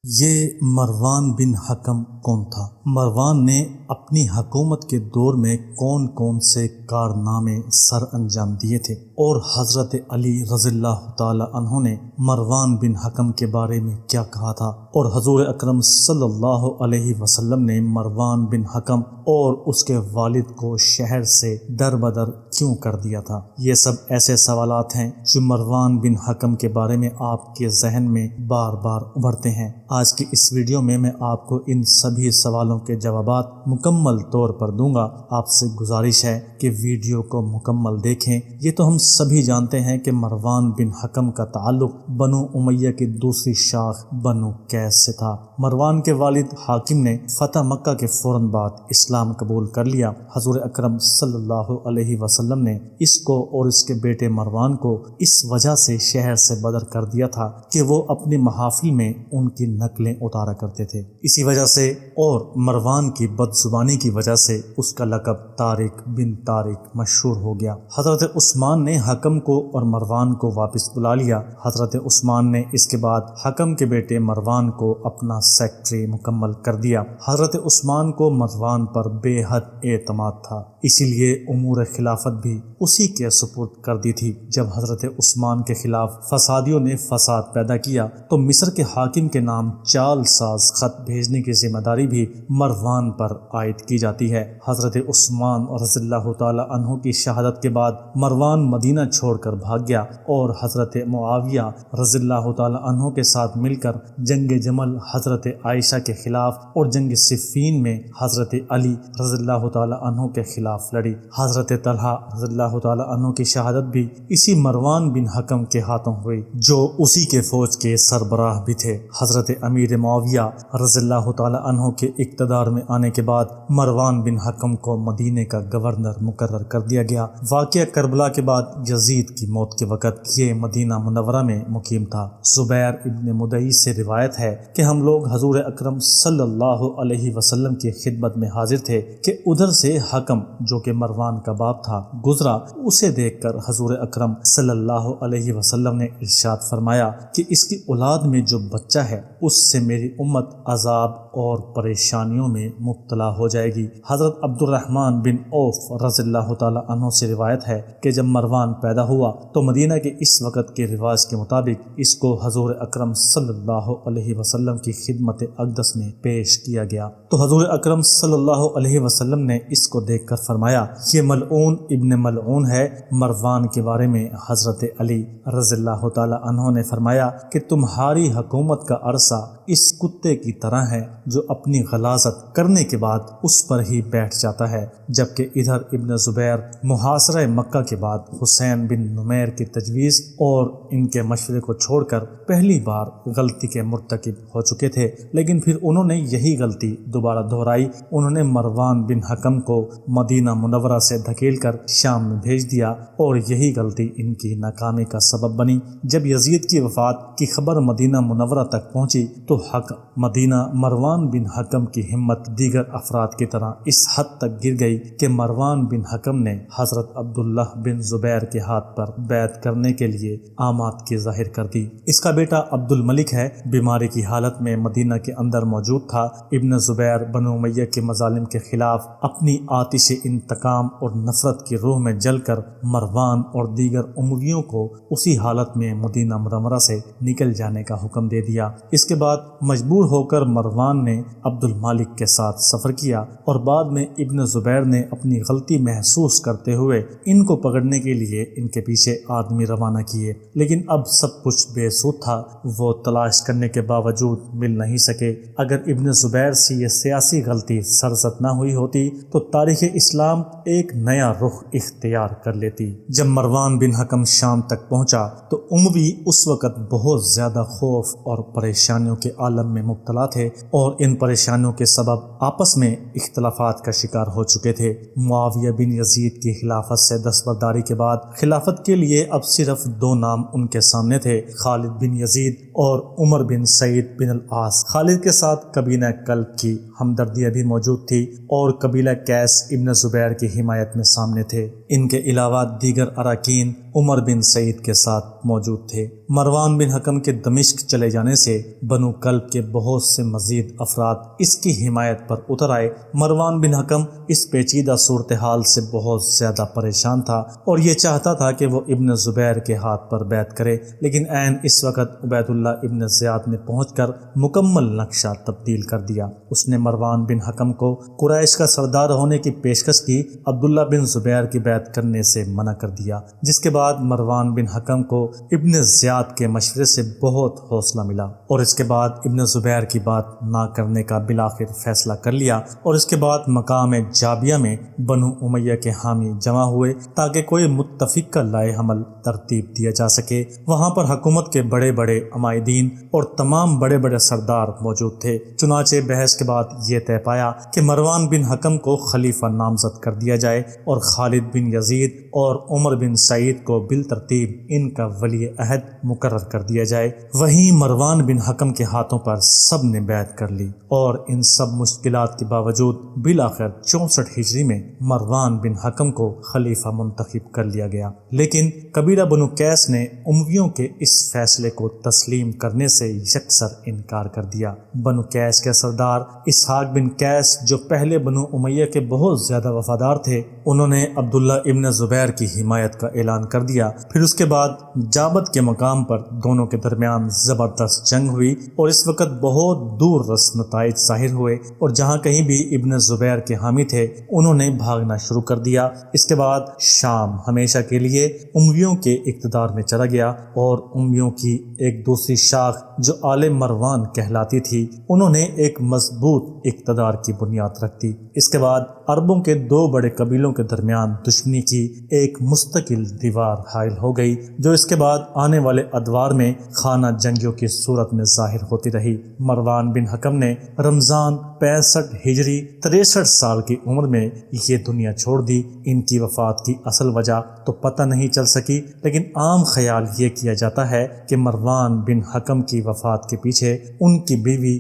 یہ مروان بن حکم کون تھا؟ مروان نے اپنی حکومت کے دور میں کون کون سے کارنامے سر انجام دیے تھے، اور حضرت علی رضی اللہ تعالی عنہ نے مروان بن حکم کے بارے میں کیا کہا تھا، اور حضور اکرم صلی اللہ علیہ وسلم نے مروان بن حکم اور اس کے والد کو شہر سے در بدر کیوں کر دیا تھا۔ یہ سب ایسے سوالات ہیں جو مروان بن حکم کے بارے میں آپ کے ذہن میں بار بار ابھرتے ہیں۔ آج کی اس ویڈیو میں آپ کو ان سبھی سوالوں کے جوابات مکمل طور پر دوں گا۔ آپ سے گزارش ہے کہ ویڈیو کو مکمل دیکھیں۔ یہ تو ہم سبھی جانتے ہیں کہ مروان بن حکم کا تعلق بنو امیہ کی دوسری شاخ بنو قیس سے تھا۔ مروان کے والد حاکم نے فتح مکہ کے فوراً بعد اسلام قبول کر لیا۔ حضور اکرم صلی اللہ علیہ وسلم نے اس کو اور اس کے بیٹے مروان کو اس وجہ سے شہر سے بدر کر دیا تھا کہ وہ اپنی محافل میں ان کی نقلیں اتارا کرتے تھے۔ اسی وجہ سے اور مروان کی بدزبانی کی وجہ سے اس کا لقب طارق بن طارق مشہور ہو گیا۔ حضرت عثمان نے حکم کو اور مروان کو واپس بلا لیا۔ حضرت عثمان نے اس کے بعد حکم کے بیٹے مروان کو اپنا سیکٹری مکمل کر دیا۔ حضرت عثمان کو مروان پر بے حد اعتماد تھا، اسی لیے امور خلافت بھی اسی کے سپرد کر دی تھی۔ جب حضرت عثمان کے خلاف فسادیوں نے فساد پیدا کیا تو مصر کے حاکم کے نام چال ساز خط بھیجنے کی ذمہ داری بھی مروان پر عائد کی جاتی ہے۔ حضرت عثمان رضی اللہ تعالی عنہ کی شہادت کے بعد مروان مدینہ چھوڑ کر بھاگ گیا، اور حضرت معاویہ رضی اللہ تعالی عنہ کے ساتھ مل کر جنگ جمل حضرت عائشہ کے خلاف اور جنگ صفین میں حضرت علی رضی اللہ تعالی عنہ کے خلاف لڑی۔ حضرت طلحہ رضی اللہ تعالی عنہ کی شہادت بھی اسی مروان بن حکم کے ہاتھوں ہوئی، جو اسی کے فوج کے سربراہ بھی تھے۔ حضرت امیر معاویہ رضی اللہ تعالی عنہ کے اقتدار میں آنے کے بعد مروان بن حکم کو مدینے کا گورنر مقرر کر دیا گیا۔ واقعہ کربلا کے بعد یزید کی موت کے وقت یہ مدینہ منورہ میں مقیم تھا۔ زبیر ابن مدعی سے روایت ہے کہ ہم لوگ حضور اکرم صلی اللہ علیہ وسلم کی خدمت میں حاضر تھے کہ ادھر سے حکم، جو کہ مروان کا باپ تھا، گزرا۔ اسے دیکھ کر حضور اکرم صلی اللہ علیہ وسلم نے ارشاد فرمایا کہ اس کی اولاد میں جو بچہ ہے اس سے میری امت عذاب اور پریشانیوں میں مبتلا ہو جائے گی۔ حضرت عبد الرحمن بن عوف رضی اللہ تعالی عنہ سے روایت ہے کہ جب مروان پیدا ہوا تو مدینہ کے اس وقت کے رواج کے مطابق اس کو حضور اکرم صلی اللہ علیہ وسلم کی خدمت اقدس میں پیش کیا گیا، تو حضور اکرم صلی اللہ علیہ وسلم نے اس کو دیکھ کر فرمایا، یہ ملعون ابن ملعون ہے۔ مروان کے بارے میں حضرت علی رضی اللہ تعالی عنہ نے فرمایا کہ تمہاری حکومت کا عرصہ اس کتے کی طرح ہے جو اپنی غلاظت کرنے کے بعد اس پر ہی بیٹھ جاتا ہے، جبکہ ادھر ابن زبیر محاصرہ مکہ کے بعد حسین بن نمیر کی تجویز اور ان کے مشورے کو چھوڑ کر پہلی بار غلطی کے مرتکب ہو چکے تھے، لیکن پھر انہوں نے یہی غلطی دوبارہ دہرائی۔ انہوں نے مروان بن حکم کو مدینہ منورہ سے دھکیل کر شام میں بھیج دیا، اور یہی غلطی ان کی ناکامی کا سبب بنی۔ جب یزید کی وفات کی خبر مدینہ منورہ تک پہنچی تو حق مدینہ مروان بن حکم کی ہمت دیگر افراد کی طرح اس حد تک گر گئی کہ مروان بن حکم نے حضرت عبداللہ بن زبیر کے ہاتھ پر بیعت کرنے کے لیے آماد کی ظاہر کر دی۔ اس کا بیٹا عبد الملک ہے، بیماری کی حالت میں مدینہ کے اندر موجود تھا۔ ابن زبیر بنو امیہ کے مظالم کے خلاف اپنی آتش انتقام اور نفرت کی روح میں جل کر مروان اور دیگر امویوں کو اسی حالت میں مدینہ منورہ سے نکل جانے کا حکم دے دیا۔ اس کے بعد مجبور ہو کر مروان نے عبد الملک کے ساتھ سفر کیا، اور بعد میں ابن زبیر نے اپنی غلطی محسوس کرتے ہوئے ان کو پکڑنے کے لیے ان کے پیچھے آدمی روانہ کیے، لیکن اب سب کچھ بے سود تھا۔ وہ تلاش کرنے کے باوجود مل نہیں سکے۔ اگر ابن زبیر سے یہ سیاسی غلطی سرزد نہ ہوئی ہوتی تو تاریخ اسلام ایک نیا رخ اختیار کر لیتی۔ جب مروان بن حکم شام تک پہنچا تو اموی اس وقت بہت زیادہ خوف اور پریشانیوں کے عالم میں مبتلا تھے، اور ان پریشانیوں کے سبب آپس میں اختلافات کا شکار ہو چکے تھے۔ معاویہ بن یزید کی خلافت سے دستبرداری کے بعد خلافت کے لیے اب صرف دو نام ان کے سامنے تھے، خالد بن یزید اور عمر بن سعید بن العاص۔ خالد کے ساتھ قبیلہ کلب کی ہمدردیاں بھی موجود تھی، اور قبیلہ قیس ابن زبیر کی حمایت میں سامنے تھے۔ ان کے علاوہ دیگر اراکین عمر بن سعید کے ساتھ موجود تھے۔ مروان بن حکم کے دمشق چلے جانے سے بنو کلب کے بہت سے مزید افراد اس کی حمایت پر اتر آئے۔ مروان بن حکم اس پیچیدہ صورتحال سے بہت زیادہ پریشان تھا اور یہ چاہتا تھا کہ وہ ابن زبیر کے ہاتھ پر بیعت کرے، لیکن عین اس وقت عبید اللہ ابن زیاد نے پہنچ کر مکمل نقشہ تبدیل کر دیا۔ اس نے مروان بن حکم کو قریش کا سردار ہونے کی پیشکش کی، عبداللہ بن زبیر کی بیعت کرنے سے منع کر دیا، جس کے بعد مروان بن حکم کو ابن زیاد کے مشورے سے بہت حوصلہ ملا اور اس کے بعد ابن زبیر کی بات نہ کرنے کا بالآخر فیصلہ کر لیا، اور اس کے بعد مقام جابیہ میں بنو امیہ کے حامی جمع ہوئے تاکہ کوئی متفقہ لائے حمل ترتیب دیا جا سکے۔ وہاں پر حکومت کے بڑے بڑے عمائدین اور تمام بڑے بڑے سردار موجود تھے۔ چنانچہ بحث کے بعد یہ طے پایا کہ مروان بن حکم کو خلیفہ نامزد کر دیا جائے اور خالد بن یزید اور عمر بن سعید کو بالترتیب ان کا ولی عہد مقرر کر دیا جائے۔ وہیں مروان بن حکم کے ہاتھوں پر سب نے بیعت کر لی اور ان سب مشکلات کے باوجود بالآخر 64 ہجری میں مروان بن حکم کو خلیفہ منتخب کر لیا گیا، لیکن قبیلہ بنو قیس نے امویوں کے اس فیصلے کو تسلیم کرنے سے یکسر انکار کر دیا۔ بنو قیس کے سردار اسحاق بن قیس جو پہلے بنو امیہ کے بہت زیادہ وفادار تھے، انہوں نے عبداللہ ابن زبیر کی حمایت کا اعلان کر دیا۔ پھر اس کے بعد جابت کے مقام پر دونوں کے درمیان زبردست جنگ ہوئی اور اس وقت بہت دور رس نتائج ظاہر ہوئے، اور جہاں کہیں بھی ابن زبیر کے حامی تھے انہوں نے بھاگنا شروع کر دیا۔ اس کے بعد شام ہمیشہ کے لیے امویوں کے اقتدار میں چلا گیا اور امویوں کی ایک دوسری شاخ جو آل مروان کہلاتی تھی، انہوں نے ایک مضبوط اقتدار کی بنیاد رکھ دی۔ اس کے بعد عربوں کے دو بڑے قبیلوں کے درمیان دشمنی کی ایک مستقل دیوار حائل ہو گئی، جو اس کے بعد آنے والے ادوار میں خانہ جنگیوں کی صورت میں ظاہر ہوتی رہی۔ مروان بن حکم نے رمضان 65 ہجری 63 سال کی عمر میں یہ دنیا چھوڑ دی۔ ان کی وفات کی اصل وجہ تو پتہ نہیں چل سکی، لیکن عام خیال یہ کیا جاتا ہے کہ مروان بن حکم کی وفات کے پیچھے ان کی بیوی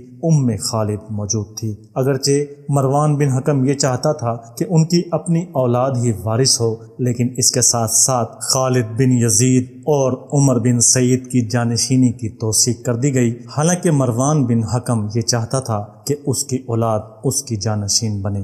خالد موجود تھی۔ اگرچہ مروان بن حکم یہ چاہتا تھا کہ ان کی اپنی اولاد ہی وارث ہو، لیکن اس کے ساتھ ساتھ خالد بن یزید اور عمر بن سعید کی جانشینی کی توثیق کر دی گئی، حالانکہ مروان بن حکم یہ چاہتا تھا کہ اس کی اولاد اس کی جانشین بنے۔